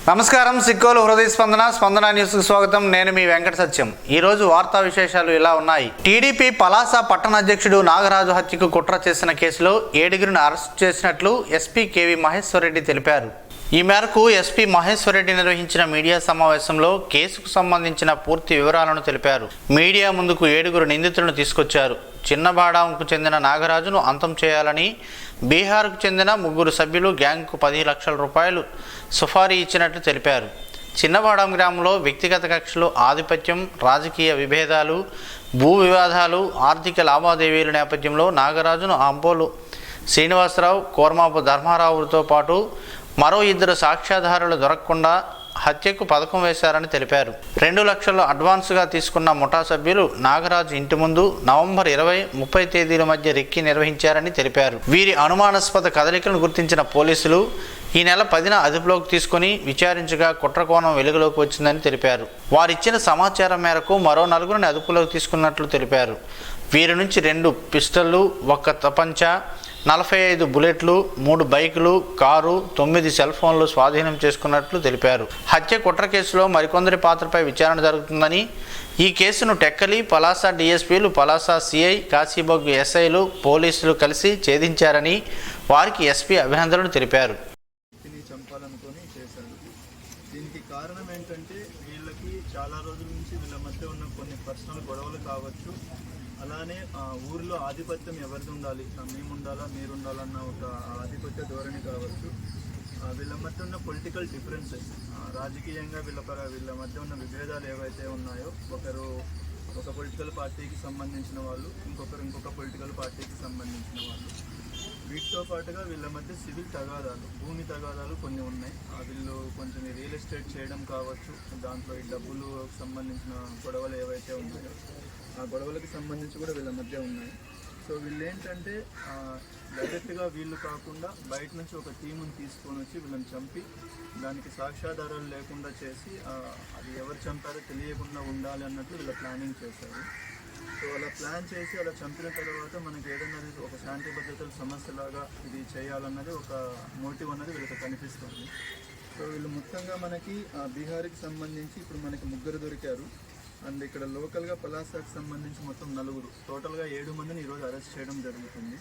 నమస్కారం. సిక్కోలు హృదయ స్పందన న్యూస్ కు స్వాగతం. నేను మీ వెంకట సత్యం. ఈ రోజు వార్తా విశేషాలు ఇలా ఉన్నాయి. టీడీపీ పలాస పట్టణ అధ్యక్షుడు నాగరాజు హత్యకు కుట్ర చేసిన కేసులో 7గురిని అరెస్ట్ చేసినట్లు ఎస్పీ కేవి మహేశ్వర్ రెడ్డి తెలిపారు. ఈ మేరకు ఎస్పీ మహేశ్వర్ రెడ్డి నిర్వహించిన మీడియా సమావేశంలో కేసుకు సంబంధించిన పూర్తి వివరాలను తెలిపారు. మీడియా ముందుకు 7గురు నిందితులను తీసుకొచ్చారు. చిన్నబాడాంకు చెందిన నాగరాజును అంతం చేయాలని బీహార్కు చెందిన 3 సభ్యులు గ్యాంగ్కు 10 లక్షల రూపాయలు సుపారీ ఇచ్చినట్లు తెలిపారు. చిన్నబాడాం గ్రామంలో వ్యక్తిగత కక్షలు, ఆధిపత్యం, రాజకీయ విభేదాలు, భూ వివాదాలు, ఆర్థిక లావాదేవీల నేపథ్యంలో నాగరాజును అంపోలు శ్రీనివాసరావు, కోర్మాపు ధర్మారావుతో పాటు మరో 2 సాక్ష్యాధారాలు దొరకకుండా హత్యకు పథకం వేశారని తెలిపారు. 2 లక్షలు అడ్వాన్స్గా తీసుకున్న ముఠా సభ్యులు నాగరాజు ఇంటి ముందు నవంబర్ 20, 30 తేదీల మధ్య రెక్కి నిర్వహించారని తెలిపారు. వీరి అనుమానాస్పద కదలికలను గుర్తించిన పోలీసులు ఈ నెల 10న అదుపులోకి తీసుకుని విచారించగా కుట్రకోణం వెలుగులోకి వచ్చిందని తెలిపారు. వారిచ్చిన సమాచారం మేరకు మరో 4గురిని అదుపులోకి తీసుకున్నట్లు తెలిపారు. వీరి నుంచి 2 పిస్టళ్లు, 1 తపంచా, 45 బుల్లెట్లు, 3 బైకులు, కారు, 9 సెల్ ఫోన్లు స్వాధీనం చేసుకున్నట్లు తెలిపారు. హత్య కుట్ర కేసులో మరికొందరి పాత్రపై విచారణ జరుగుతుందని, ఈ కేసును టెక్కలి, పలాస డీఎస్పీలు, పలాస సిఐ, కాశీబొగ్గు ఎస్ఐలు, పోలీసులు కలిసి ఛేదించారని వారికి ఎస్పీ అభినందనలు తెలిపారు. చంపాలనుకొని చేశారు. దీనికి కారణం ఏంటంటే వీళ్ళకి చాలా రోజుల నుంచి వీళ్ళ మధ్య ఉన్న కొన్ని పర్సనల్ గొడవలు కావచ్చు, అలానే ఊరిలో ఆధిపత్యం ఎవరిది ఉండాలి, మేము ఉండాలా మీరు ఉండాలన్న ఒక ఆధిపత్య ధోరణి కావచ్చు, వీళ్ళ మధ్య ఉన్న పొలిటికల్ డిఫరెన్సెస్, రాజకీయంగా వీళ్ళ మధ్య ఉన్న విభేదాలు ఏవైతే ఉన్నాయో, ఒకరు ఒక పొలిటికల్ పార్టీకి సంబంధించిన వాళ్ళు, ఇంకొక పొలిటికల్ పార్టీకి సంబంధించిన వాళ్ళు, వీటితో పాటుగా వీళ్ళ మధ్య సివిల్ తగాదాలు, భూమి తగాదాలు కొన్ని ఉన్నాయి. వీళ్ళు కొంచెం రియల్ ఎస్టేట్ చేయడం కావచ్చు, దాంట్లో ఈ డబ్బులు సంబంధించిన గొడవలు ఏవైతే ఉన్నాయో ఆ గొడవలకు సంబంధించి కూడా వీళ్ళ మధ్య ఉన్నాయి. సో వీళ్ళు ఏంటంటే డైరెక్ట్గా వీళ్ళు కాకుండా బయట నుంచి ఒక టీముని తీసుకొని వచ్చి వీళ్ళని చంపి దానికి సాక్ష్యాధారాలు లేకుండా చేసి అది ఎవరు చంపారో తెలియకుండా ఉండాలి అన్నట్లు వీళ్ళ ప్లానింగ్ చేశారు. సో అలా ప్లాన్ చేసి అలా చంపిన తర్వాత మనకి ఏదైనా ఒక శాంతి భద్రతల సమస్యలాగా ఇది చేయాలన్నది ఒక మోటివ్ అన్నది వీళ్ళకి కనిపిస్తుంది. సో వీళ్ళు మొత్తంగా మనకి బీహార్కి సంబంధించి ఇప్పుడు మనకి 3 దొరికారు. అండ్ ఇక్కడ లోకల్గా పలాసాకు సంబంధించి మొత్తం 4, టోటల్గా 7 మందిని ఈరోజు అరెస్ట్ చేయడం జరుగుతుంది.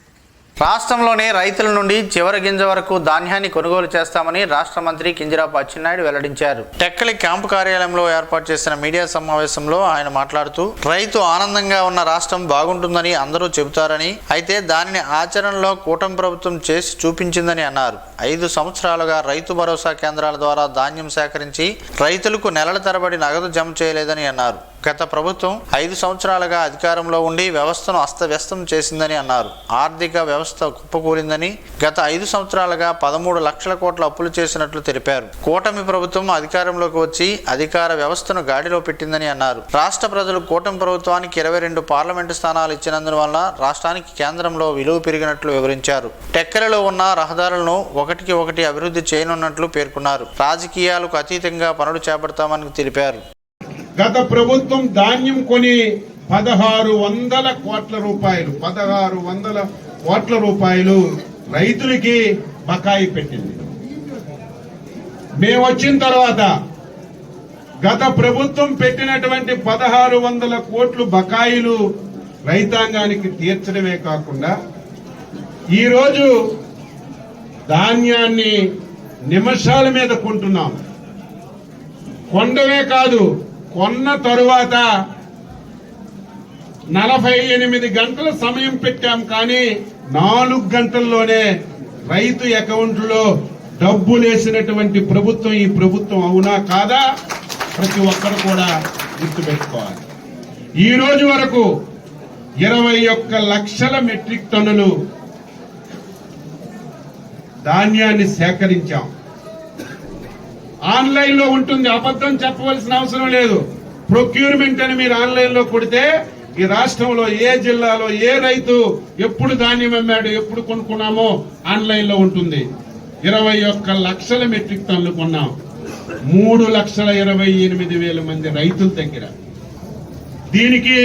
రాష్ట్రంలోనే రైతుల నుండి చివరి గింజ వరకు ధాన్యాన్ని కొనుగోలు చేస్తామని రాష్ట్ర మంత్రి కింజరాపు అచ్చెన్నాయుడు వెల్లడించారు. టెక్కలి క్యాంపు కార్యాలయంలో ఏర్పాటు చేసిన మీడియా సమావేశంలో ఆయన మాట్లాడుతూ, రైతు ఆనందంగా ఉన్న రాష్ట్రం బాగుంటుందని అందరూ చెబుతారని, అయితే దానిని ఆచరణలో కూటమి ప్రభుత్వం చేసి చూపించిందని అన్నారు. 5 సంవత్సరాలుగా రైతు భరోసా కేంద్రాల ద్వారా ధాన్యం సేకరించి రైతులకు నెలల తరబడి నగదు జమ చేయలేదని అన్నారు. గత ప్రభుత్వం 5 సంవత్సరాలుగా అధికారంలో ఉండి వ్యవస్థను అస్తవ్యస్తం చేసిందని అన్నారు. ఆర్థిక వ్యవస్థ కుప్పకూలిందని, గత 5 సంవత్సరాలుగా 13 లక్షల కోట్ల అప్పులు చేసినట్లు తెలిపారు. కూటమి ప్రభుత్వం అధికారంలోకి వచ్చి అధికార వ్యవస్థను గాడిలో పెట్టిందని అన్నారు. రాష్ట్ర ప్రజలు కూటమి ప్రభుత్వానికి 22 పార్లమెంటు స్థానాలు ఇచ్చినందువల్ల రాష్ట్రానికి కేంద్రంలో విలువ పెరిగినట్లు వివరించారు. టెక్కలిలో ఉన్న రహదారులను ఒకటికి ఒకటి అభివృద్ధి చేయనున్నట్లు పేర్కొన్నారు. రాజకీయాలకు అతీతంగా పనులు చేపడతామని తెలిపారు. గత ప్రభుత్వం ధాన్యం కొని 1600 కోట్ల రూపాయలు 1600 కోట్ల రూపాయలు రైతులకి బకాయి పెట్టింది. మేము వచ్చిన తర్వాత గత ప్రభుత్వం పెట్టినటువంటి 1600 కోట్లు బకాయిలు రైతాంగానికి తీర్చడమే కాకుండా ఈరోజు ధాన్యాన్ని నిమిషాల మీద కొంటున్నాం. కొండమే కాదు, కొన్న తరువాత 48 గంటల సమయం పెట్టాం, కానీ 4 గంటల్లోనే రైతు అకౌంట్లో డబ్బులేసినటువంటి ప్రభుత్వం ఈ ప్రభుత్వం. అవునా కాదా? ప్రతి ఒక్కరు కూడా గుర్తుపెట్టుకోవాలి. ఈ రోజు వరకు 21 లక్షల మెట్రిక్ టన్నులు ధాన్యాన్ని సేకరించాం. ఆన్లైన్ లో ఉంటుంది, అబద్ధం చెప్పవలసిన అవసరం లేదు. ప్రొక్యూర్మెంట్ అని మీరు ఆన్లైన్ లో కొడితే ఈ రాష్ట్రంలో ఏ జిల్లాలో ఏ రైతు ఎప్పుడు ధాన్యం అమ్మాడు, ఎప్పుడు కొనుక్కున్నామో ఆన్లైన్ లో ఉంటుంది. 21 లక్షల మెట్రిక్ టన్నులు కొన్నాం 3,28,000 మంది రైతుల దగ్గర. దీనికి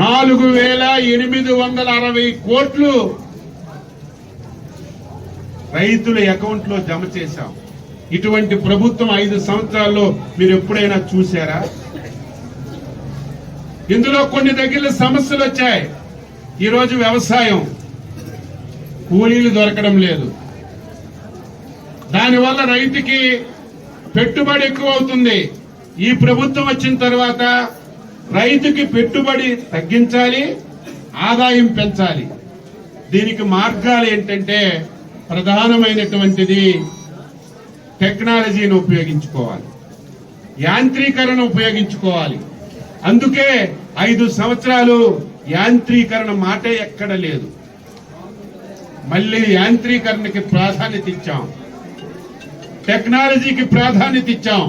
4,860 కోట్లు రైతుల అకౌంట్ లో జమ చేశాం. ఇటువంటి ప్రభుత్వం 5 సంవత్సరాల్లో మీరు ఎప్పుడైనా చూశారా? ఇందులో కొన్ని దగ్గర సమస్యలు వచ్చాయి. ఈరోజు వ్యవసాయం కూలీలు దొరకడం లేదు. దానివల్ల రైతుకి పెట్టుబడి ఎక్కువ అవుతుంది. ఈ ప్రభుత్వం వచ్చిన తర్వాత రైతుకి పెట్టుబడి తగ్గించాలి, ఆదాయం పెంచాలి. దీనికి మార్గాలు ఏంటంటే ప్రధానమైనటువంటిది టెక్నాలజీని ఉపయోగించుకోవాలి, యాంత్రీకరణ ఉపయోగించుకోవాలి. అందుకే 5 సంవత్సరాలు యాంత్రీకరణ మాటే ఎక్కడ లేదు. మళ్ళీ యాంత్రీకరణకి ప్రాధాన్యత ఇచ్చాం, టెక్నాలజీకి ప్రాధాన్యత ఇచ్చాం.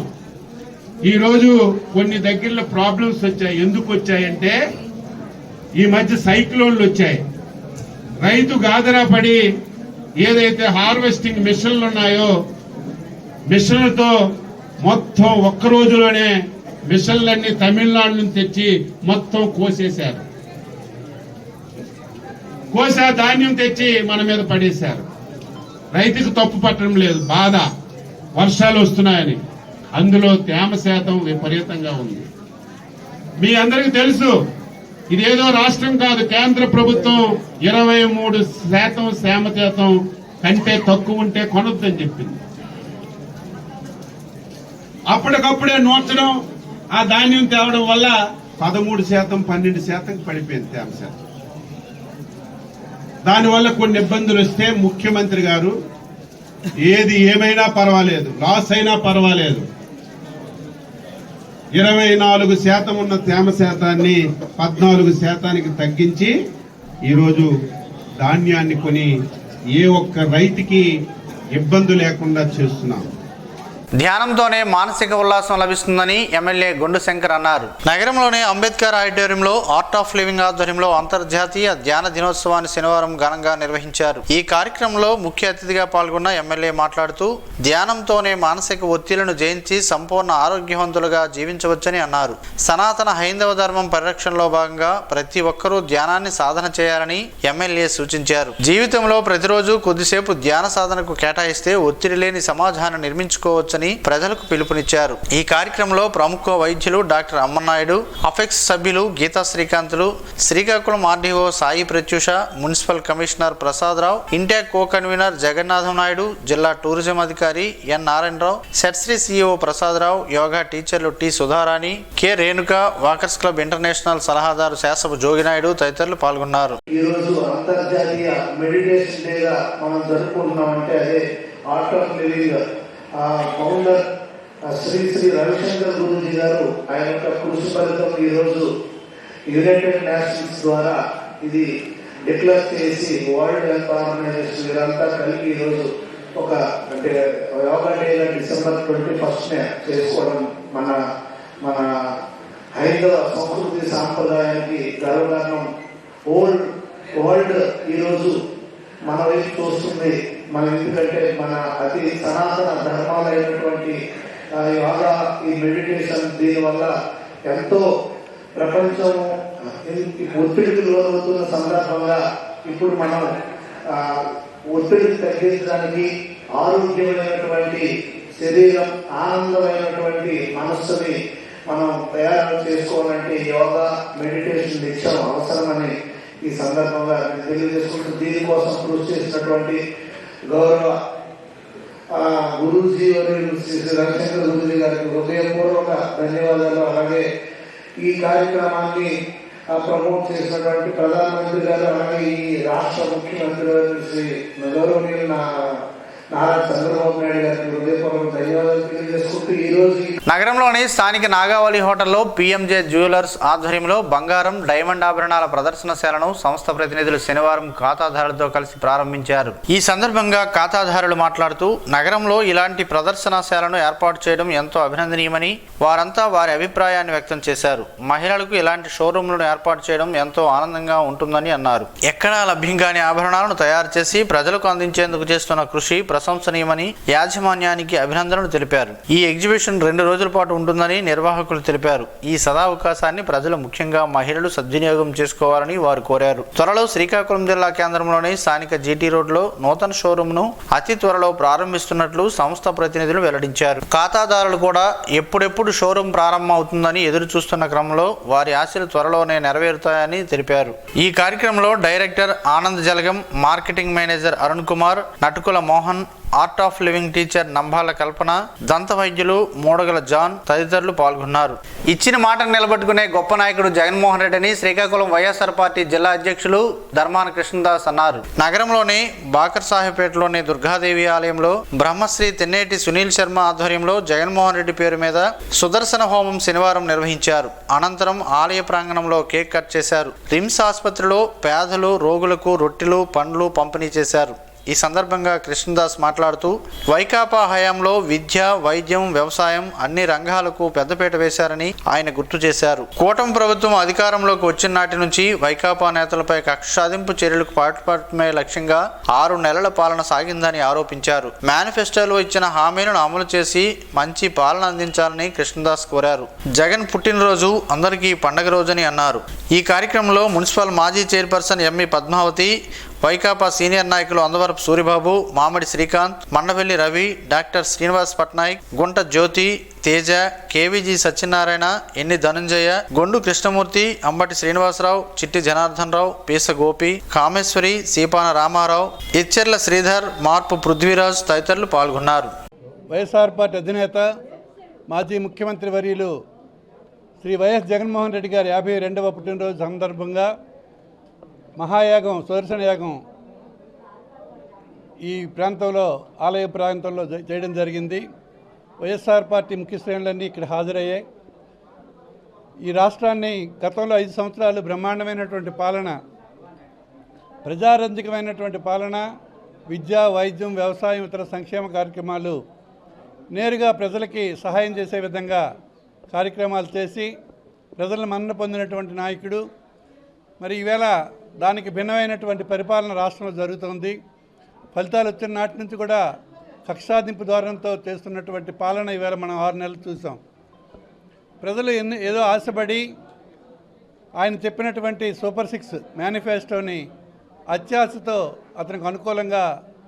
ఈ రోజు కొన్ని దగ్గరలో ప్రాబ్లమ్స్ వచ్చాయి. ఎందుకు వచ్చాయంటే ఈ మధ్య సైక్లోన్లు వచ్చాయి. రైతు గాదరా పడి ఏదైతే హార్వెస్టింగ్ మిషన్లు ఉన్నాయో మిషన్లతో మొత్తం ఒక్క రోజులోనే మిషన్లన్నీ తమిళనాడు నుంచి తెచ్చి మొత్తం కోసేశారు. కోసా ధాన్యం తెచ్చి మన మీద పడేశారు. రైతుకు తప్పు పట్టడం లేదు, బాధ వర్షాలు వస్తున్నాయని. అందులో తేమ శాతం విపరీతంగా ఉంది. మీ అందరికీ తెలుసు, ఇదేదో రాష్ట్రం కాదు, కేంద్ర ప్రభుత్వం 23% తేమ శాతం కంటే తక్కువ ఉంటే కొనొద్దని చెప్పింది. అప్పటికప్పుడే నూర్చడం, ఆ ధాన్యం తేవడం వల్ల 13%, 12% పడిపోయింది తేమ శాతం. దానివల్ల కొన్ని ఇబ్బందులు వస్తే ముఖ్యమంత్రి గారు ఏది ఏమైనా పర్వాలేదు, లాస్ అయినా పర్వాలేదు, 24% ఉన్న తేమ శాతాన్ని 14% తగ్గించి ఈరోజు ధాన్యాన్ని కొని ఏ ఒక్క రైతుకి ఇబ్బంది లేకుండా చేస్తున్నాం. ధ్యానంతోనే మానసిక ఉల్లాసం లభిస్తుందని ఎమ్మెల్యే గొండు శంకర్ అన్నారు. నగరంలోని అంబేద్కర్ ఆడిటోరియంలో ఆర్ట్ ఆఫ్ లివింగ్ ఆధ్వర్యంలో అంతర్జాతీయ ధ్యాన దినోత్సవాన్ని శనివారం ఘనంగా నిర్వహించారు. ఈ కార్యక్రమంలో ముఖ్య అతిథిగా పాల్గొన్న ఎమ్మెల్యే మాట్లాడుతూ ధ్యానంతోనే మానసిక ఒత్తిళ్లను జయించి సంపూర్ణ ఆరోగ్యవంతులుగా జీవించవచ్చని అన్నారు. సనాతన హైందవ ధర్మం పరిరక్షణలో భాగంగా ప్రతి ఒక్కరూ ధ్యానాన్ని సాధన చేయాలని ఎమ్మెల్యే సూచించారు. జీవితంలో ప్రతిరోజు కొద్దిసేపు ధ్యాన సాధనకు కేటాయిస్తే ఒత్తిడి లేని సమాజాన్ని నిర్మించుకోవచ్చు ప్రజలకు పిలుపునిచ్చారు. ఈ కార్యక్రమంలో ప్రముఖ వైద్యులు డాక్టర్ అమ్మనాయుడు, అఫెక్స్ సభ్యులు గీతా శ్రీకాంతులు, Srikakulam RDO Sai Prathyusha, municipal commissioner Prasadarao, INTACH co convener Jagannatham Naidu, జిల్లా టూరిజం అధికారి ఎన్ నారాయణరావు, సెట్శ్రీ సిఇఓ ప్రసాదరావు, యోగా టీచర్లు T Sudharani, K Renuka, walkers club international సలహాదారు శాసపు జోగినాయుడు తదితరులు పాల్గొన్నారు. ఈరోజు అంతర్జాతీయ మెడిటేషన్ డేగా మనం జరుపుకుంటున్నామంటే అదే art of living founder Shri Shri Ravishankar Guruji గారు ఆయన యొక్క కృషి ఫలితం ఈరోజు యునైటెడ్ నేషన్స్ ద్వారా ఇది డిక్లేర్ చేసి వరల్డ్ హెల్త్ ఆర్గనైజేషన్ వీరంతా కలిపి ఈరోజు ఒక అంటే యోగా డేగా December 21 చేసుకోవడం మన మన హైందవ సంస్కృతి సాంప్రదాయానికి గర్వకారణం. వరల్డ్ ఈరోజు మన వైపు చూస్తుంది. మనం ఎందుకంటే మన అతి సనాతన ధర్మాలైనటువంటి యోగా, ఈ మెడిటేషన్ దీనివల్ల ఎంతో ప్రపంచం ఒత్తిడికి లోనవుతున్న సందర్భంగా ఇప్పుడు మనం ఒత్తిడిని తగ్గించడానికి ఆరోగ్యమైనటువంటి శరీరం, ఆనందమైనటువంటి మనస్సుని మనం తయారు చేసుకోవాలంటే యోగా, మెడిటేషన్ నిత్యం అవసరమని ఈ సందర్భంగా నేను తెలియజేసుకుంటూ దీనికోసం కృషి చేసినటువంటి గౌరవ గురూజీ శ్రీ రవిశంకర్ గురూజీ గారికి హృదయపూర్వక ధన్యవాదాలు. అలాగే ఈ కార్యక్రమాన్ని ప్రమోట్ చేసినటువంటి ప్రధానమంత్రి గారు, అలాగే ఈ రాష్ట్ర ముఖ్యమంత్రి శ్రీ గౌరవనీయులు నారా చంద్రబాబు నాయుడు గారికి హృదయపూర్వక ధన్యవాదాలు తెలియజేసుకుంటూ ఈరోజు నగరంలోని స్థానిక నాగావళి హోటల్లో పిఎంజే జ్యువెలర్స్ ఆధ్వర్యంలో బంగారం, డైమండ్ ఆభరణాల ప్రదర్శనశాలను సంస్థ ప్రతినిధులు శనివారం ఖాతాదారులతో కలిసి ప్రారంభించారు. ఈ సందర్భంగా ఖాతాదారులు మాట్లాడుతూ నగరంలో ఇలాంటి ప్రదర్శనశాలను ఏర్పాటు చేయడం ఎంతో అభినందనీయమని, వారంతా వారి అభిప్రాయాన్ని వ్యక్తం చేశారు. మహిళలకు ఇలాంటి షోరూంలను ఏర్పాటు చేయడం ఎంతో ఆనందంగా ఉంటుందని అన్నారు. ఎక్కడా లభ్యం కాని ఆభరణాలను తయారు చేసి ప్రజలకు అందించేందుకు చేస్తున్న కృషి ప్రశంసనీయమని యాజమాన్యానికి అభినందనలు తెలిపారు. ఈ ఎగ్జిబిషన్ 2 రోజుల పాటు ఉంటుందని నిర్వాహకులు తెలిపారు. ఈ సదావకాశాన్ని ప్రజలు ముఖ్యంగా మహిళలు సద్వినియోగం చేసుకోవాలని వారు కోరారు. త్వరలో శ్రీకాకుళం జిల్లా కేంద్రంలోని స్థానిక జీటీ రోడ్లో నూతన షోరూంను అతి త్వరలో ప్రారంభిస్తున్నట్లు సంస్థ ప్రతినిధులు వెల్లడించారు. ఖాతాదారులు కూడా ఎప్పుడెప్పుడు షోరూం ప్రారంభం అవుతుందని ఎదురు చూస్తున్న క్రమంలో వారి ఆశలు త్వరలోనే నెరవేరుతాయని తెలిపారు. ఈ కార్యక్రమంలో director Anand Jalagam, marketing manager Arun Kumar, Natukula Mohan, art of living teacher Nambala Kalpana, దంత వైద్యులు మూడగల జాన్ తదితరులు పాల్గొన్నారు. ఇచ్చిన మాటను నిలబెట్టుకునే గొప్ప నాయకుడు జగన్మోహన్ రెడ్డిని శ్రీకాకుళం వైఎస్ఆర్ పార్టీ జిల్లా అధ్యక్షులు ధర్మాన కృష్ణదాస్ అన్నారు. నగరంలోని బాకర్ సాహెబ్పేటలోని దుర్గాదేవి ఆలయంలో బ్రహ్మశ్రీ తెన్నేటి సునీల్ శర్మ ఆధ్వర్యంలో జగన్మోహన్ రెడ్డి పేరు మీద సుదర్శన హోమం శనివారం నిర్వహించారు. అనంతరం ఆలయ ప్రాంగణంలో కేక్ కట్ చేశారు. రిమ్స్ ఆసుపత్రిలో పేదలు, రోగులకు రొట్టెలు, పండ్లు పంపిణీ చేశారు. ఈ సందర్భంగా కృష్ణదాస్ మాట్లాడుతూ వైకాపా హయాంలో విద్య, వైద్యం, వ్యవసాయం అన్ని రంగాలకు పెద్దపీట వేశారని ఆయన గుర్తు చేశారు. కూటమి ప్రభుత్వం అధికారంలోకి వచ్చిన నాటి నుంచి వైకాపా నేతలపై కక్ష సాధింపు చర్యలకు పాటుపడమే లక్ష్యంగా 6 నెలల పాలన సాగిందని ఆరోపించారు. మేనిఫెస్టోలో ఇచ్చిన హామీలను అమలు చేసి మంచి పాలన అందించాలని కృష్ణదాస్ కోరారు. జగన్ పుట్టినరోజు అందరికీ పండగ రోజని అన్నారు. ఈ కార్యక్రమంలో మున్సిపల్ మాజీ chairperson M E Padmavathi, Vaikapa senior నాయకులు అందవరపు సూరిబాబు, మామిడి శ్రీకాంత్, మండవెల్లి రవి, డాక్టర్ శ్రీనివాస్ పట్నాయక్, గుంట జ్యోతి, తేజ, కేవీజీ సత్యనారాయణ, ఎన్ని ధనుంజయ, గొండు కృష్ణమూర్తి, అంబటి శ్రీనివాసరావు, చిట్టి జనార్దన్ రావు, పీస గోపి, కామేశ్వరి, సీపాన రామారావు, ఇచ్చెర్ల శ్రీధర్, మార్పు పృథ్వీరాజ్ తదితరులు పాల్గొన్నారు. వైఎస్ఆర్ పార్టీ అధినేత మాజీ ముఖ్యమంత్రి వర్యులు శ్రీ వైఎస్ జగన్మోహన్ రెడ్డి గారి 52వ పుట్టినరోజు సందర్భంగా మహాయాగం, సుదర్శన యాగం ఈ ప్రాంతంలో, ఆలయ ప్రాంతంలో చేయడం జరిగింది. వైఎస్ఆర్ పార్టీ ముఖ్య శ్రేణులన్నీ ఇక్కడ హాజరయ్యాయి. ఈ రాష్ట్రాన్ని గతంలో 5 సంవత్సరాలు బ్రహ్మాండమైనటువంటి పాలన, ప్రజారంజకమైనటువంటి పాలన, విద్య, వైద్యం, వ్యవసాయం, ఇతర సంక్షేమ కార్యక్రమాలు నేరుగా ప్రజలకి సహాయం చేసే విధంగా కార్యక్రమాలు చేసి ప్రజలను మన్నన పొందినటువంటి నాయకుడు. మరి ఈవేళ దానికి భిన్నమైనటువంటి పరిపాలన రాష్ట్రంలో జరుగుతుంది. ఫలితాలు వచ్చిన నాటి నుంచి కూడా కక్షాదింపు ధోరణితో చేస్తున్నటువంటి పాలన ఈవేళ మనం 6 నెలలు చూసాం. ప్రజలు ఏదో ఆశపడి ఆయన చెప్పినటువంటి సూపర్ 6 మేనిఫెస్టోని అత్యాశతో అతనికి అనుకూలంగా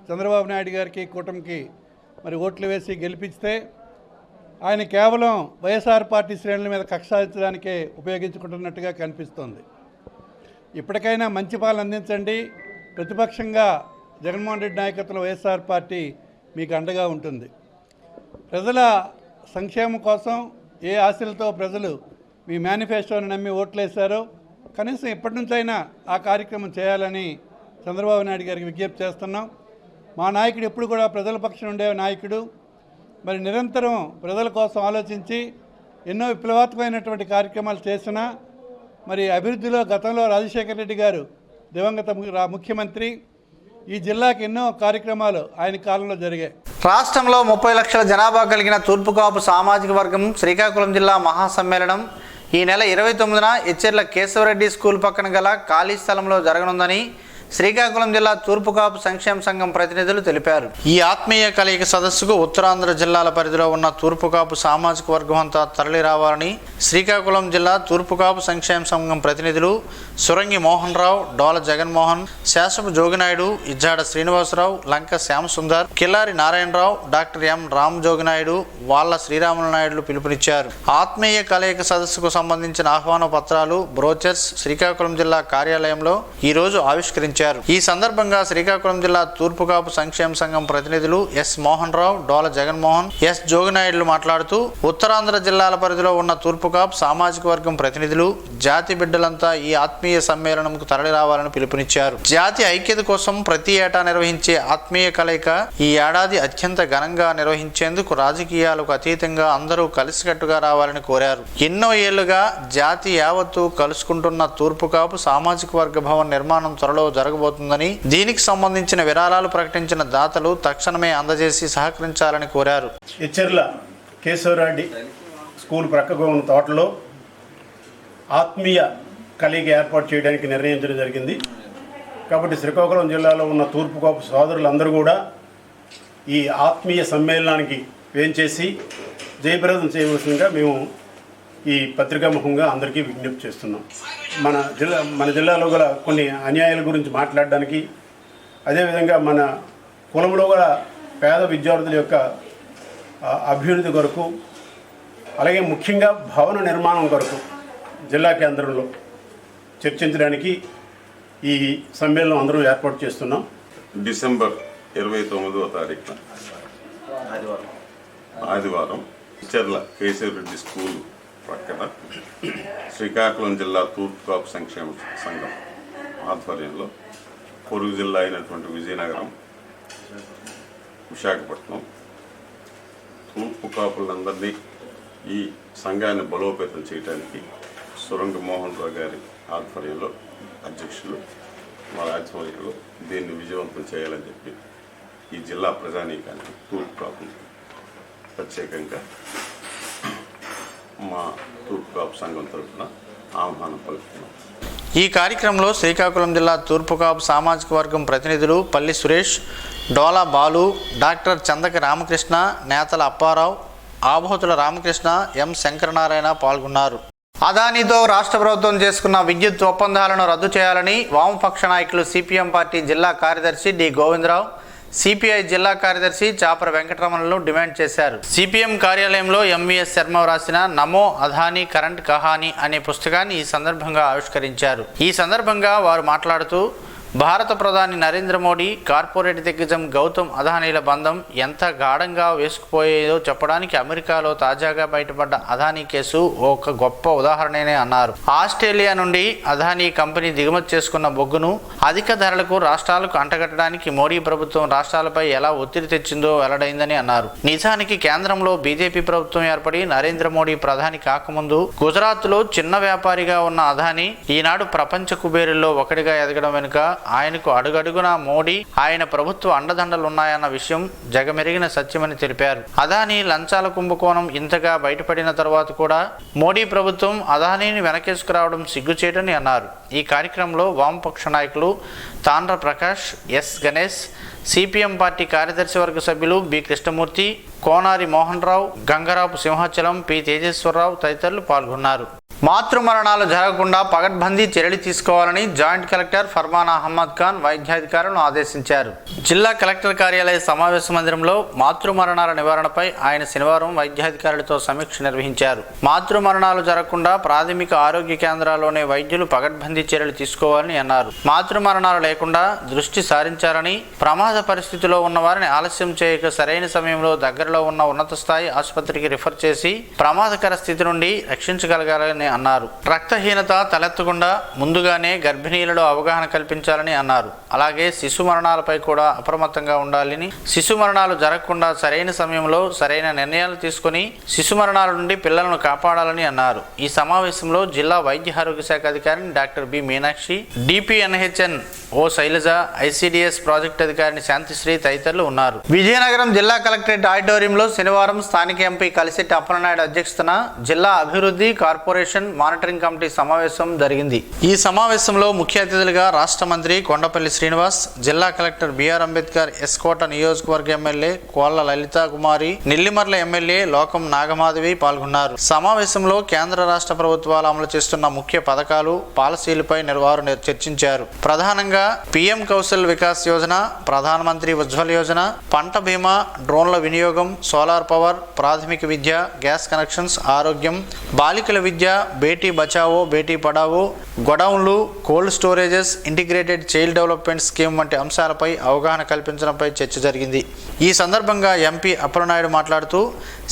చంద్రబాబు నాయుడు గారికి, కూటమికి మరి ఓట్లు వేసి గెలిపిస్తే ఆయన కేవలం వైఎస్ఆర్ పార్టీ శ్రేణుల మీద కక్ష సాధించడానికే ఉపయోగించుకుంటున్నట్టుగా కనిపిస్తోంది. ఇప్పటికైనా మంచి పాలన అందించండి. ప్రతిపక్షంగా జగన్మోహన్ రెడ్డి నాయకత్వంలో వైఎస్ఆర్ పార్టీ మీకు అండగా ఉంటుంది. ప్రజల సంక్షేమం కోసం ఏ ఆశలతో ప్రజలు మీ మేనిఫెస్టోని నమ్మి ఓట్లేశారో కనీసం ఇప్పటి నుంచైనా ఆ కార్యక్రమం చేయాలని చంద్రబాబు నాయుడు గారికి విజ్ఞప్తి చేస్తున్నాం. మా నాయకుడు ఎప్పుడు కూడా ప్రజల పక్షం ఉండే నాయకుడు. మరి నిరంతరం ప్రజల కోసం ఆలోచించి ఎన్నో విప్లవాత్మకమైనటువంటి కార్యక్రమాలు చేసినా మరి అభివృద్ధిలో గతంలో రాజశేఖర రెడ్డి గారు దివంగత ముఖ్యమంత్రి, ఈ జిల్లాకి ఎన్నో కార్యక్రమాలు ఆయన కాలంలో జరిగాయి. రాష్ట్రంలో 30 లక్షల జనాభా కలిగిన తూర్పుకాపు సామాజిక వర్గం శ్రీకాకుళం జిల్లా మహాసమ్మేళనం ఈ నెల 29న ఎచ్చెర్ల కేశవరెడ్డి స్కూల్ పక్కన గల ఖాళీ స్థలంలో జరగనుందని శ్రీకాకుళం జిల్లా తూర్పుకాపు సంక్షేమ సంఘం ప్రతినిధులు తెలిపారు. ఈ ఆత్మీయ కలయిక సదస్సుకు ఉత్తరాంధ్ర జిల్లాల పరిధిలో ఉన్న తూర్పుకాపు సామాజిక వర్గం అంతా తరలి రావాలని శ్రీకాకుళం జిల్లా తూర్పుకాపు సంక్షేమ సంఘం ప్రతినిధులు సురంగి మోహన్ రావు, డోల జగన్మోహన్, శాసపు జోగినాయుడు, ఇజ్జాడ శ్రీనివాసరావు, లంక శ్యామసుందర్, కిల్లారి నారాయణరావు, డాక్టర్ ఎం రామ్ జోగినాయుడు, వాళ్ల శ్రీరాములు నాయుడులు పిలుపునిచ్చారు. ఆత్మీయ కలయిక సదస్సుకు సంబంధించిన ఆహ్వాన పత్రాలు, బ్రోచర్స్ శ్రీకాకుళం జిల్లా కార్యాలయంలో ఈరోజు ఆవిష్కరించారు. ఈ సందర్భంగా శ్రీకాకుళం జిల్లా తూర్పుకాపు సంక్షేమ సంఘం ప్రతినిధులు ఎస్ మోహన్ రావు, డోల జగన్మోహన్, ఎస్ జోగినాయుడులు మాట్లాడుతూ ఉత్తరాంధ్ర జిల్లాల పరిధిలో ఉన్న తూర్పుకాపు సామాజిక వర్గం ప్రతినిధులు, జాతి బిడ్డలంతా ఈ ఆత్మీయ సమ్మేళనంకు తరలి రావాలని పిలుపునిచ్చారు. జాతి ఐక్యత కోసం ప్రతి ఏటా నిర్వహించే ఆత్మీయ కలయిక ఈ ఏడాది అత్యంత ఘనంగా నిర్వహించేందుకు రాజకీయాలకు అతీతంగా అందరూ కలిసికట్టుగా రావాలని కోరారు. ఎన్నో ఏళ్లుగా జాతి యావత్తు కలుసుకుంటున్న తూర్పుకాపు సామాజిక వర్గ భవన్ నిర్మాణం త్వరలో జరగబోతుందని, దీనికి సంబంధించిన విరాళాలు ప్రకటించిన దాతలు తక్షణమే అందజేసి సహకరించాలని కోరారు. ఎచ్చెర్ల కేశవరెడ్డి స్కూల్ ప్రక్కగా ఉన్న తోటలో ఆత్మీయ కలయిక ఏర్పాటు చేయడానికి నిర్ణయించడం జరిగింది. కాబట్టి శ్రీకాకుళం జిల్లాలో ఉన్న తూర్పుకాపు సోదరులందరూ కూడా ఈ ఆత్మీయ సమ్మేళనానికి వేంచేసి జయప్రదం చేయవలసిందిగా మేము ఈ పత్రికాముఖంగా అందరికీ విజ్ఞప్తి చేస్తున్నాం. మన జిల్లాలో గల కొన్ని అన్యాయాల గురించి మాట్లాడడానికి, అదేవిధంగా మన కులంలో కూడా పేద విద్యార్థుల యొక్క అభ్యున్నతి కొరకు, అలాగే ముఖ్యంగా భవన నిర్మాణం కొరకు జిల్లా కేంద్రంలో చర్చించడానికి ఈ సమ్మేళనం అందరూ ఏర్పాటు చేస్తున్నాం. డిసెంబర్ 29వ తారీఖున ఆదివారం చెర్ల కేశవ రెడ్డి స్కూల్ పక్కన శ్రీకాకుళం జిల్లా తూర్పు కాపు సంక్షేమ సంఘం ఆధ్వర్యంలో పొరుగు జిల్లా అయినటువంటి విజయనగరం, విశాఖపట్నం తూర్పు కాపులందరినీ ఈ సంఘాన్ని బలోపేతం చేయడానికి సురంగ మోహన్ రావు గారి ఆధ్వర్యంలో అధ్యక్షులు మా ఆధ్వర్యంలో దీన్ని విజయవంతం చేయాలని చెప్పి ఈ జిల్లా ప్రజానీకానికి తూర్పు కాపులు ప్రత్యేకంగా మా తూర్పు కాపు సంఘం తరఫున ఆహ్వానం పలుకుతున్నాం. ఈ కార్యక్రమంలో శ్రీకాకుళం జిల్లా తూర్పు కాపు సామాజిక వర్గం ప్రతినిధులు పల్లి సురేష్, డోలా బాలు, డాక్టర్ చందక రామకృష్ణ, నేతల అప్పారావు, ఆబోతుల రామకృష్ణ, ఎం శంకరనారాయణ పాల్గొన్నారు. అదానితో రాష్ట్ర ప్రభుత్వం చేసుకున్న విద్యుత్ ఒప్పందాలను రద్దు చేయాలని వామపక్ష నాయకులు సిపిఎం పార్టీ జిల్లా కార్యదర్శి డి గోవిందరావు, సిపిఐ జిల్లా కార్యదర్శి చాపర వెంకటరమణలు డిమాండ్ చేశారు. సిపిఎం కార్యాలయంలో ఎంవిఎస్ శర్మ రాసిన నమో అదానీ కరెంట్ కహానీ అనే పుస్తకాన్ని ఈ సందర్భంగా ఆవిష్కరించారు. ఈ సందర్భంగా వారు మాట్లాడుతూ భారత ప్రధాని నరేంద్ర మోడీ, కార్పొరేట్ దిగ్గజం గౌతమ్ అదానీల బంధం ఎంత గాఢంగా వేసుకుపోయేదో చెప్పడానికి అమెరికాలో తాజాగా బయటపడ్డ అదానీ కేసు ఒక గొప్ప ఉదాహరణనే అన్నారు. ఆస్ట్రేలియా నుండి అదానీ కంపెనీ దిగుమతి చేసుకున్న బొగ్గును అధిక ధరలకు రాష్ట్రాలకు అంటగట్టడానికి మోడీ ప్రభుత్వం రాష్ట్రాలపై ఎలా ఒత్తిడి తెచ్చిందో వెల్లడైందని అన్నారు. నిజానికి కేంద్రంలో బీజేపీ ప్రభుత్వం ఏర్పడి నరేంద్ర మోడీ ప్రధాని కాకముందు గుజరాత్లో చిన్న వ్యాపారిగా ఉన్న అదానీ ఈనాడు ప్రపంచ కుబేరుల్లో ఒకటిగా ఎదగడం వెనుక ఆయనకు అడుగడుగునా మోడీ, ఆయన ప్రభుత్వ అండదండలున్నాయన్న విషయం జగమెరిగిన సత్యమని తెలిపారు. అదానీ లంచాల కుంభకోణం ఇంతగా బయటపడిన తర్వాత కూడా మోడీ ప్రభుత్వం అదానీని వెనకేసుకురావడం సిగ్గుచేటని అన్నారు. ఈ కార్యక్రమంలో వామపక్ష నాయకులు Tandra Prakash, S Ganesh, CPM party కార్యదర్శి వర్గ సభ్యులు బి కృష్ణమూర్తి, కోనారి మోహన్ రావు, గంగరాపు సింహాచలం, పి తేజేశ్వరరావు తదితరులు పాల్గొన్నారు. మాతృమరణాలు జరగకుండా పగడ్బందీ చర్యలు తీసుకోవాలని జాయింట్ కలెక్టర్ ఫర్మానా అహ్మద్ ఖాన్ వైద్యాధికారులను ఆదేశించారు. జిల్లా కలెక్టర్ కార్యాలయ సమావేశ మందిరంలో మాతృమరణాల నివారణపై ఆయన శనివారం వైద్యాధికారులతో సమీక్ష నిర్వహించారు. మాతృమరణాలు జరగకుండా ప్రాథమిక ఆరోగ్య కేంద్రాల్లోనే వైద్యులు పగడ్బందీ చర్యలు తీసుకోవాలని అన్నారు. మాతృమరణాలు లేకుండా దృష్టి సారించాలని, ప్రమాద పరిస్థితిలో ఉన్న వారిని ఆలస్యం చేయక సరైన సమయంలో దగ్గరలో ఉన్న ఉన్నత స్థాయి ఆసుపత్రికి రిఫర్ చేసి ప్రమాదకర స్థితి నుండి రక్షించగలగాలని అన్నారు. రక్తహీనత తలెత్తకుండా ముందుగానే గర్భిణీలలో అవగాహన కల్పించాలని అన్నారు. అలాగే శిశు మరణాలపై కూడా అప్రమత్తంగా ఉండాలని, శిశు మరణాలు జరగకుండా సరైన సమయంలో సరైన నిర్ణయాలు తీసుకుని శిశు మరణాల నుండి పిల్లలను కాపాడాలని అన్నారు. ఈ సమావేశంలో జిల్లా వైద్య ఆరోగ్య శాఖ అధికారిని డాక్టర్ బి మీనాక్షి, డిపిఎన్హెచ్ఎన్ ఓ శైలజ, ఐసిడిఎస్ ప్రాజెక్ట్ అధికారిని శాంతిశ్రీ తదితరులు ఉన్నారు. విజయనగరం జిల్లా కలెక్టరేట్ ఆడిటోరియంలో శనివారం స్థానిక ఎంపీ కలిశెట్టి అప్పలనాయుడు అధ్యక్షతన జిల్లా అభివృద్ధి కార్పొరేషన్ మానిటరింగ్ కమిటీ సమావేశం జరిగింది. ఈ సమావేశంలో ముఖ్య అతిథులుగా రాష్ట్ర మంత్రి కొండపల్లి శ్రీనివాస్, జిల్లా కలెక్టర్ బిఆర్ అంబేద్కర్, ఎస్కోట నియోజకవర్గ ఎమ్మెల్యే కోళ్ల లలితా కుమారి, నెల్లిమర్ల ఎమ్మెల్యే లోకం నాగమాధవి పాల్గొన్నారు. సమావేశంలో కేంద్ర రాష్ట్ర ప్రభుత్వాలు అమలు చేస్తున్న ముఖ్య పథకాలు, పాలసీలపై వారు చర్చించారు. ప్రధానంగా పీఎం కౌశల్ వికాస్ యోజన, ప్రధానమంత్రి ఉజ్వల్ యోజన, పంట బీమా, డ్రోన్ల వినియోగం, సోలార్ పవర్, ప్రాథమిక విద్య, గ్యాస్ కనెక్షన్స్, ఆరోగ్యం, బాలికల విద్య, బేటీ బచావో బేటీ పడావో, గొడౌన్లు, cold storages, integrated child development scheme వంటి అంశాలపై అవగాహన కల్పించడంపై చర్చ జరిగింది. ఈ సందర్భంగా ఎంపీ అప్పలనాయుడు మాట్లాడుతూ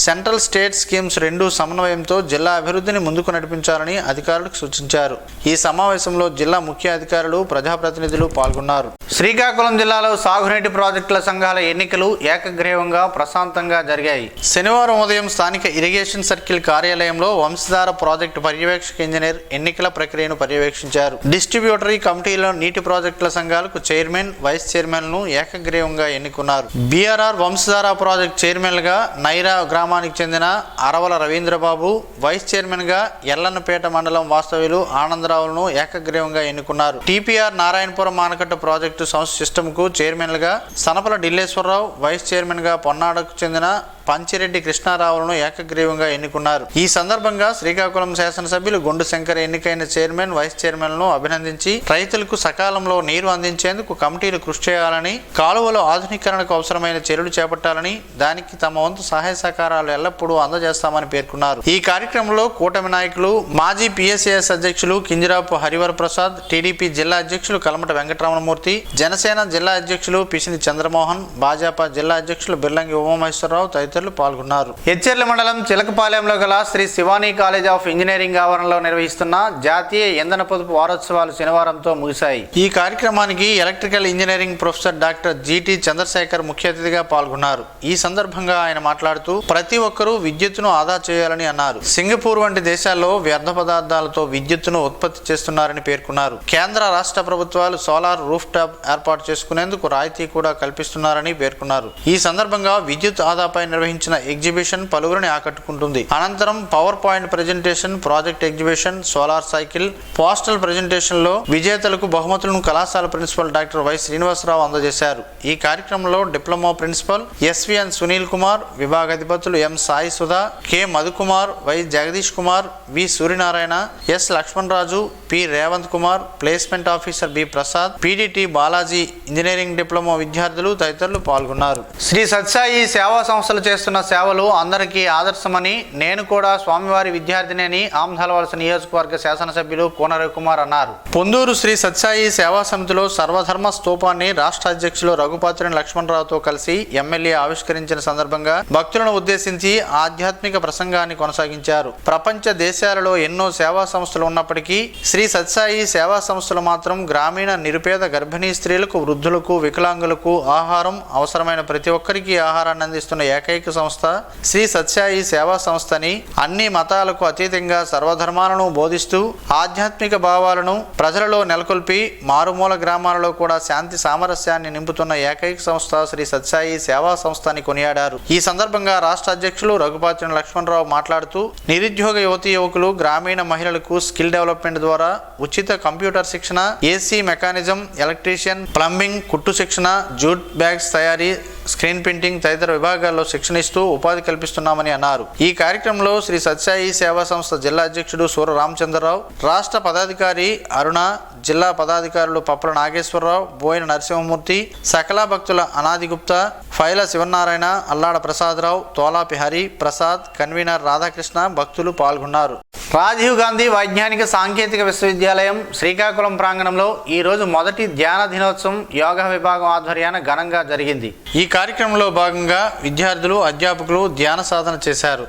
సెంట్రల్ స్టేట్ స్కీమ్స్ రెండూ సమన్వయంతో జిల్లా అభివృద్ధిని ముందుకు నడిపించాలని అధికారులకు సూచించారు. ఈ సమావేశంలో జిల్లా ముఖ్య అధికారులు, ప్రజాప్రతినిధులు పాల్గొన్నారు. శ్రీకాకుళం జిల్లాలో సాగునీటి ప్రాజెక్టుల సంఘాల ఎన్నికలు ఏకగ్రీవంగా ప్రశాంతంగా జరిగాయి. శనివారం ఉదయం స్థానిక ఇరిగేషన్ సర్కిల్ కార్యాలయంలో వంశధార ప్రాజెక్టు పర్యవేక్షక ఇంజనీర్ ఎన్నికల ప్రక్రియను పర్యవేక్షించారు. డిస్ట్రిబ్యూటరీ కమిటీలో నీటి ప్రాజెక్టుల సంఘాలకు చైర్మన్, వైస్ చైర్మన్లను ఏకగ్రీవంగా ఎన్నుకున్నారు. బీఆర్ఆర్ వంశధార ప్రాజెక్టు చైర్మన్గా నైరా గ్రామానికి చెందిన అరవల రవీంద్రబాబు, వైస్ చైర్మన్గా ఎల్లన్నపేట మండలం వాస్తవ్యులు ఆనందరావులను ఏకగ్రీవంగా ఎన్నుకున్నారు. టీపీఆర్ నారాయణపురం ఆనకట్ట ప్రాజెక్టు సంస్థ సిస్టమ్కు చైర్మన్లుగా సనపల ఢిల్లేశ్వరరావు, వైస్ చైర్మన్గా పొన్నాడకు చెందిన పంచిరెడ్డి కృష్ణారావులను ఏకగ్రీవంగా ఎన్నుకున్నారు. ఈ సందర్భంగా శ్రీకాకుళం శాసనసభ్యులు గొండు శంకర్ ఎన్నికైన చైర్మన్, వైస్ చైర్మన్లను అభినందించి రైతులకు సకాలంలో నీరు అందించేందుకు కమిటీలు కృషి చేయాలని, కాలువల ఆధునీకరణకు అవసరమైన చర్యలు చేపట్టాలని, దానికి తమ వంతు సహాయ సహకారాలు ఎల్లప్పుడూ అందజేస్తామని పేర్కొన్నారు. ఈ కార్యక్రమంలో కూటమి నాయకులు, మాజీ పిఎస్ఏఎస్ అధ్యక్షులు కింజరాపు హరివర ప్రసాద్, టీడీపీ జిల్లా అధ్యక్షులు కలమట వెంకటరమణమూర్తి, జనసేన జిల్లా అధ్యక్షులు పిసిని చంద్రమోహన్, భాజపా జిల్లా అధ్యక్షులు బిర్లంగి ఉమామహేశ్వరరావు తదితరులు పాల్గొన్నారు. ఎచ్చెర్ల మండలం చిలకపాలెంలో గల Sri Shivani college of engineering ఆవరణలో నిర్వహిస్తున్న జాతీయ ఇంధన పొదుపు వారోత్సవాలు శనివారంతో ముగిశాయి. ఈ కార్యక్రమానికి electrical engineering professor doctor G T Chandrasekhar ముఖ్య అతిథిగా పాల్గొన్నారు. ఈ సందర్భంగా ఆయన మాట్లాడుతూ ప్రతి ఒక్కరూ విద్యుత్తును ఆదా చేయాలని అన్నారు. సింగపూర్ వంటి దేశాల్లో వ్యర్థ పదార్థాలతో విద్యుత్తును ఉత్పత్తి చేస్తున్నారని పేర్కొన్నారు. కేంద్ర రాష్ట్ర ప్రభుత్వాలు సోలార్ రూఫ్ టాప్ ఏర్పాటు చేసుకునేందుకు రాయితీ కూడా కల్పిస్తున్నారని పేర్కొన్నారు. ఈ సందర్భంగా విద్యుత్ ఆదాపై నిర్వహించిన ఎగ్జిబిషన్ పలువురిని ఆకట్టుకుంటుంది. అనంతరం power point presentation, project exhibition, solar cycle, postal presentation లో విజేతలకు బహుమతులను కళాశాల ప్రిన్సిపల్ డాక్టర్ వై శ్రీనివాసరావు అందజేశారు. ఈ కార్యక్రమంలో diploma principal SVN Sunil Kumar, విభాగాధిపతులు M Sai Sudha, K Madhukumar, Y Jagadish Kumar, V Suryanarayana, S Lakshman Raju, P Revanth Kumar, placement officer B Prasad, PDT Balaji, engineering diploma విద్యార్థులు తదితరులు పాల్గొన్నారు. శ్రీ సత్సాయి సేవా సంస్థలు చేస్తున్న సేవలు అందరికీ ఆదర్శమని, నేను కూడా స్వామివారి విద్యార్థిని అని ఆమ్దాలవలస నియోజకవర్గ శాసనసభ్యులు కోన రవికుమార్ అన్నారు. పొందూరు శ్రీ సత్సాయి సేవా సమితిలో సర్వధర్మ స్తూపాన్ని రాష్ట్ర అధ్యక్షులు రఘుపాత్రిని లక్ష్మణరావుతో కలిసి ఎమ్మెల్యే ఆవిష్కరించిన సందర్భంగా భక్తులను ఉద్దేశించి ఆధ్యాత్మిక ప్రసంగాన్ని కొనసాగించారు. ప్రపంచ దేశాలలో ఎన్నో సేవా సంస్థలు ఉన్నప్పటికీ శ్రీ సత్సాయి సేవా సంస్థలు మాత్రం గ్రామీణ నిరుపేద గర్భిణీ స్త్రీలకు, వృద్ధులకు, వికలాంగులకు ఆహారం, అవసరమైన ప్రతి ఒక్కరికి ఆహారాన్ని అందిస్తున్న ఏకైక సంస్థ శ్రీ సత్సాయి సేవా సంస్థని, అన్ని మతాలకు అతీతంగా సర్వధర్మాలను బోధిస్తూ ఆధ్యాత్మిక భావాలను ప్రజలలో నెలకొల్పి మారుమూల గ్రామాలలో కూడా శాంతి సామరస్యాన్ని నింపుతున్న ఏకైక సంస్థ శ్రీ సత్సాయి సేవా సంస్థ అని కొనియాడారు. ఈ సందర్భంగా రాష్ట్ర అధ్యక్షులు రఘుపాత్రిని లక్ష్మణరావు మాట్లాడుతూ నిరుద్యోగ యువతీ యువకులు, గ్రామీణ మహిళలకు స్కిల్ డెవలప్మెంట్ ద్వారా ఉచిత కంప్యూటర్ శిక్షణ, ఏసీ మెకానిజం, ఎలక్ట్రీషియన్, ప్లంబింగ్, కుట్టు శిక్షణ, జూట్ బ్యాగ్స్ తయారీ, స్క్రీన్ ప్రింటింగ్ తదితర విభాగాల్లో శిక్షణ ఇస్తూ ఉపాధి కల్పిస్తున్నామని అన్నారు. ఈ కార్యక్రమంలో శ్రీ సత్సాయి సేవా సంస్థ జిల్లా అధ్యక్షుడు సూర రామచంద్రరావు, రాష్ట్ర పదాధికారి అరుణ, జిల్లా పదాధికారులు పప్పల నాగేశ్వరరావు, బోయిన నరసింహమూర్తి, సకల భక్తుల అనాది గుప్తా, ఫైల శివనారాయణ, అల్లాడ ప్రసాదరావు, తోలాపి హరి ప్రసాద్, కన్వీనర్ రాధాకృష్ణ భక్తులు పాల్గొన్నారు. రాజీవ్ గాంధీ వైజ్ఞానిక సాంకేతిక విశ్వవిద్యాలయం శ్రీకాకుళం ప్రాంగణంలో ఈరోజు మొదటి ధ్యాన దినోత్సవం యోగా విభాగం ఆధ్వర్యాన ఘనంగా జరిగింది. ఈ కార్యక్రమంలో భాగంగా విద్యార్థులు, అధ్యాపకులు ధ్యాన సాధన చేశారు.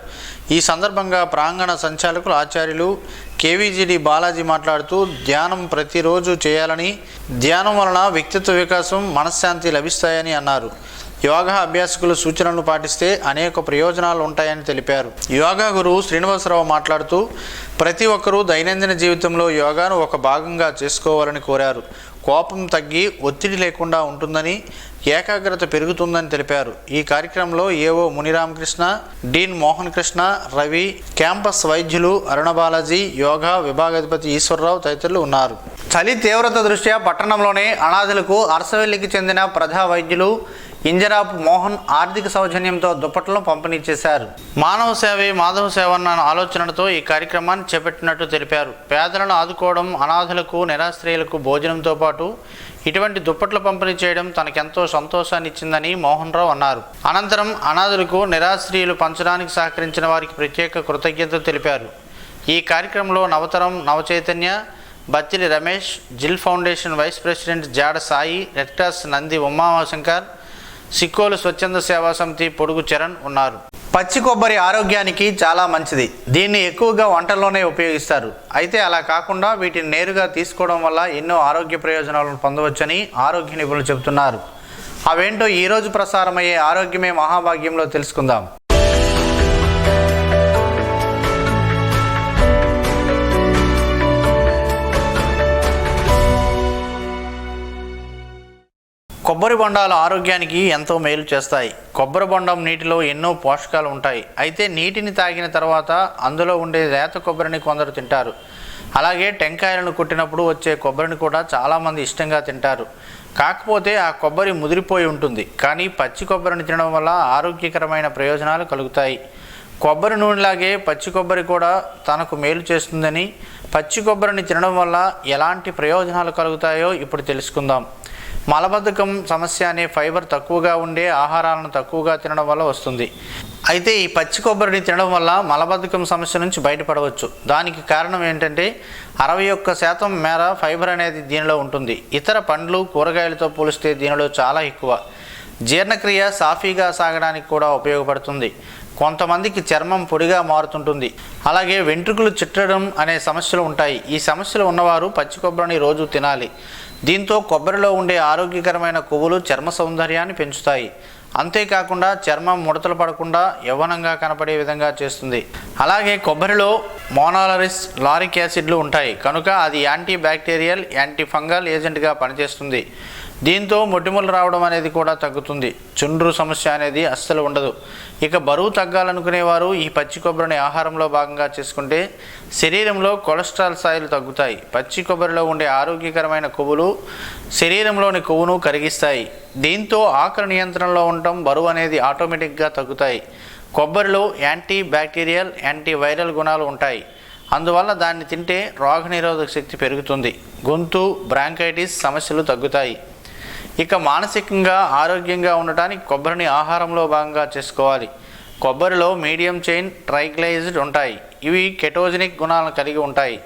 ఈ సందర్భంగా ప్రాంగణ సంచాలకులు ఆచార్యులు కేవీజీడి బాలాజీ మాట్లాడుతూ ధ్యానం ప్రతిరోజు చేయాలని, ధ్యానం వలన వ్యక్తిత్వ వికాసం, మనశ్శాంతి లభిస్తాయని అన్నారు. యోగా అభ్యాసకులు సూచనలను పాటిస్తే అనేక ప్రయోజనాలు ఉంటాయని తెలిపారు. యోగా గురువు శ్రీనివాసరావు మాట్లాడుతూ ప్రతి ఒక్కరూ దైనందిన జీవితంలో యోగాను ఒక భాగంగా చేసుకోవాలని కోరారు. కోపం తగ్గి ఒత్తిడి లేకుండా ఉంటుందని, ఏకాగ్రత పెరుగుతుందని తెలిపారు. ఈ కార్యక్రమంలో ఏవో మునిరామకృష్ణ, డీన్ మోహన్ కృష్ణ, రవి, క్యాంపస్ వైద్యులు అరుణ బాలాజీ, యోగా విభాగాధిపతి ఈశ్వరరావు తదితరులు ఉన్నారు. చలి తీవ్రత దృష్ట్యా పట్టణంలోనే అనాథులకు అరసవెల్లికి చెందిన ప్రజా వైద్యులు ఇంజరాపు మోహన్ ఆర్థిక సౌజన్యంతో దుప్పట్లను పంపిణీ చేశారు. మానవ సేవే మాధవ సేవ అన్న ఆలోచనతో ఈ కార్యక్రమాన్ని చేపట్టినట్టు తెలిపారు. పేదలను ఆదుకోవడం, అనాథులకు, నిరాశ్రయులకు భోజనంతో పాటు ఇటువంటి దుప్పట్లు పంపిణీ చేయడం తనకెంతో సంతోషాన్ని ఇచ్చిందని మోహన్ రావు అన్నారు. అనంతరం అనాథులకు, నిరాశ్రయులు పంచడానికి సహకరించిన వారికి ప్రత్యేక కృతజ్ఞతలు తెలిపారు. ఈ కార్యక్రమంలో నవతరం, నవచైతన్య, బత్తిలి రమేష్, జిల్ ఫౌండేషన్ వైస్ ప్రెసిడెంట్ జాడ సాయి, రెడ్ క్రాస్ నంది ఉమాశంకర్, సిక్కోలు స్వచ్ఛంద సేవా సమితి పొడుగు చరణ్ ఉన్నారు. పచ్చి కొబ్బరి ఆరోగ్యానికి చాలా మంచిది. దీన్ని ఎక్కువగా వంటల్లోనే ఉపయోగిస్తారు. అయితే అలా కాకుండా వీటిని నేరుగా తీసుకోవడం వల్ల ఎన్నో ఆరోగ్య ప్రయోజనాలను పొందవచ్చని ఆరోగ్య నిపుణులు చెబుతున్నారు. అవేంటో ఈరోజు ప్రసారమయ్యే ఆరోగ్యమే మహాభాగ్యంలో తెలుసుకుందాం. కొబ్బరి బొండాలు ఆరోగ్యానికి ఎంతో మేలు చేస్తాయి. కొబ్బరి బొండం నీటిలో ఎన్నో పోషకాలు ఉంటాయి. అయితే నీటిని తాగిన తర్వాత అందులో ఉండే లేత కొబ్బరిని కొందరు తింటారు. అలాగే టెంకాయలను కొట్టినప్పుడు వచ్చే కొబ్బరిని కూడా చాలామంది ఇష్టంగా తింటారు. కాకపోతే ఆ కొబ్బరి ముదిరిపోయి ఉంటుంది. కానీ పచ్చి కొబ్బరిని తినడం వల్ల ఆరోగ్యకరమైన ప్రయోజనాలు కలుగుతాయి. కొబ్బరి నూనెలాగే పచ్చి కొబ్బరి కూడా తనకు మేలు చేస్తుందని, పచ్చి కొబ్బరిని తినడం వల్ల ఎలాంటి ప్రయోజనాలు కలుగుతాయో ఇప్పుడు తెలుసుకుందాం. మలబద్ధకం సమస్య అనే ఫైబర్ తక్కువగా ఉండే ఆహారాలను తక్కువగా తినడం వల్ల వస్తుంది. అయితే ఈ పచ్చి కొబ్బరిని తినడం వల్ల మలబద్ధకం సమస్య నుంచి బయటపడవచ్చు. దానికి కారణం ఏంటంటే 61% మేర ఫైబర్ అనేది దీనిలో ఉంటుంది. ఇతర పండ్లు కూరగాయలతో పోలిస్తే దీనిలో చాలా ఎక్కువ. జీర్ణక్రియ సాఫీగా సాగడానికి కూడా ఉపయోగపడుతుంది. కొంతమందికి చర్మం పొడిగా మారుతుంటుంది. అలాగే వెంట్రుకలు చిట్టడం అనే సమస్యలు ఉంటాయి. ఈ సమస్యలు ఉన్నవారు పచ్చి కొబ్బరిని రోజు తినాలి. దీంతో కొబ్బరిలో ఉండే ఆరోగ్యకరమైన కొవ్వులు చర్మ సౌందర్యాన్ని పెంచుతాయి. అంతేకాకుండా చర్మం ముడతలు పడకుండా యవ్వనంగా కనపడే విధంగా చేస్తుంది. అలాగే కొబ్బరిలో మోనాలరిస్, లారిక్ యాసిడ్లు ఉంటాయి కనుక అది యాంటీ బ్యాక్టీరియల్, యాంటీ ఫంగల్ ఏజెంట్గా పనిచేస్తుంది. దీంతో మొటిమలు రావడం అనేది కూడా తగ్గుతుంది. చుండ్రు సమస్య అనేది అస్సలు ఉండదు. ఇక బరువు తగ్గాలనుకునేవారు ఈ పచ్చి కొబ్బరిని ఆహారంలో భాగంగా చేసుకుంటే శరీరంలో కొలెస్ట్రాల్ స్థాయిలు తగ్గుతాయి. పచ్చి కొబ్బరిలో ఉండే ఆరోగ్యకరమైన కొవ్వులు శరీరంలోని కొవ్వును కరిగిస్తాయి. దీంతో ఆకలి నియంత్రణలో ఉండటం, బరువు అనేది ఆటోమేటిక్గా తగ్గుతాయి. కొబ్బరిలో యాంటీ బ్యాక్టీరియల్, యాంటీ వైరల్ గుణాలు ఉంటాయి. అందువల్ల దాన్ని తింటే రోగనిరోధక శక్తి పెరుగుతుంది. గొంతు, బ్రాంకైటిస్ సమస్యలు తగ్గుతాయి. ఇక మానసికంగా ఆరోగ్యంగా ఉండటానికి కొబ్బరిని ఆహారంలో భాగంగా చేసుకోవాలి. కొబ్బరిలో మీడియం చైన్ ట్రైగ్లైజర్డ్ ఉంటాయి. ఇవి కెటోజెనిక్ గుణాలను కలిగి ఉంటాయి.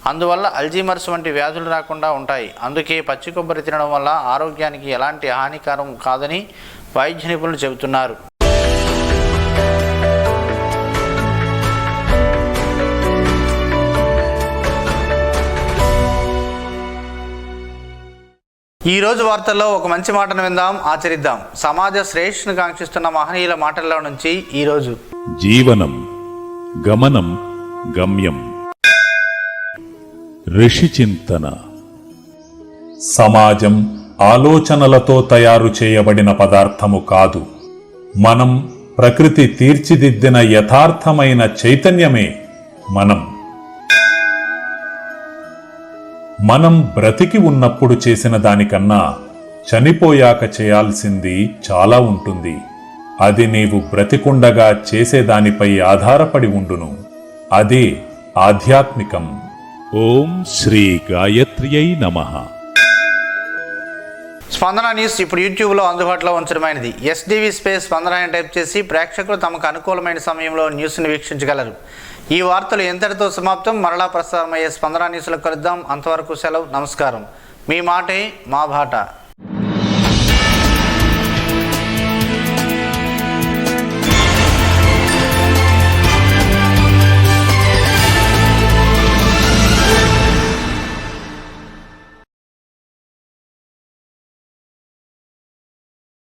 అందువల్ల అల్జీమర్స్ వంటి వ్యాధులు రాకుండా ఉంటాయి. అందుకే పచ్చి కొబ్బరి తినడం వల్ల ఆరోగ్యానికి ఎలాంటి హానికరం కాదని వైద్య నిపుణులు చెబుతున్నారు. ఈరోజు వార్తల్లో ఒక మంచి మాటను విందాం, ఆచరిద్దాం. సమాజ శ్రేష్ఠను కాంక్షిస్తున్న మహనీయుల మాటల్లో నుంచి ఈరోజు. జీవనం గమనం గమ్యం. ఋషి చింతన. సమాజం ఆలోచనలతో తయారు చేయబడిన పదార్థము కాదు. మనం ప్రకృతి తీర్చిదిద్దిన యథార్థమైన చైతన్యమే మనం. మనం బ్రతికి ఉన్నప్పుడు చేసిన దానికన్నా చనిపోయాక చేయాల్సింది చాలా ఉంటుంది. అది నీవు బ్రతికుండగా చేసేదానిపై ఆధారపడి ఉండును. అదే ఆధ్యాత్మికం. ఓం శ్రీ గాయత్ర్యై నమః. స్పందన న్యూస్ ఇప్పుడు యూట్యూబ్లో అందుబాటులో ఉంచడమైనది. SDV స్పేస్ స్పందన అని టైప్ చేసి ప్రేక్షకులు తమకు అనుకూలమైన సమయంలో న్యూస్ని వీక్షించగలరు. ఈ వార్తలు ఎంతటితో సమాప్తం. మరలా ప్రసారమయ్యే స్పందన న్యూస్లో కలుద్దాం. అంతవరకు సెలవు. నమస్కారం. మీ మాటే మా బాట.